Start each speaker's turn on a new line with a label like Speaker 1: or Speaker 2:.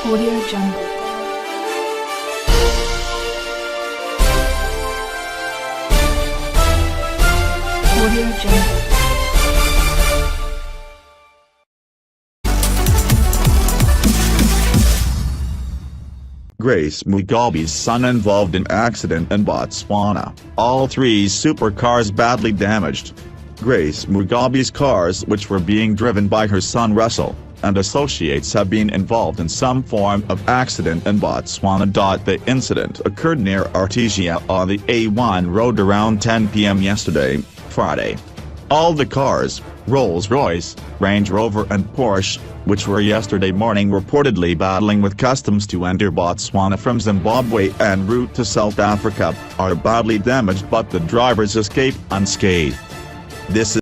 Speaker 1: Audio Jungle. Audio Jungle.
Speaker 2: Grace Mugabe's son involved in accident in Botswana, all three supercars badly damaged. Grace Mugabe's cars, which were being driven by her son Russell and associates, have been involved in some form of accident in Botswana. The incident occurred near Artesia on the A1 road around 10 p.m. yesterday, Friday. All the cars, Rolls-Royce, Range Rover and Porsche, which were yesterday morning reportedly battling with customs to enter Botswana from Zimbabwe en route to South Africa, are badly damaged, but the drivers escaped unscathed. This is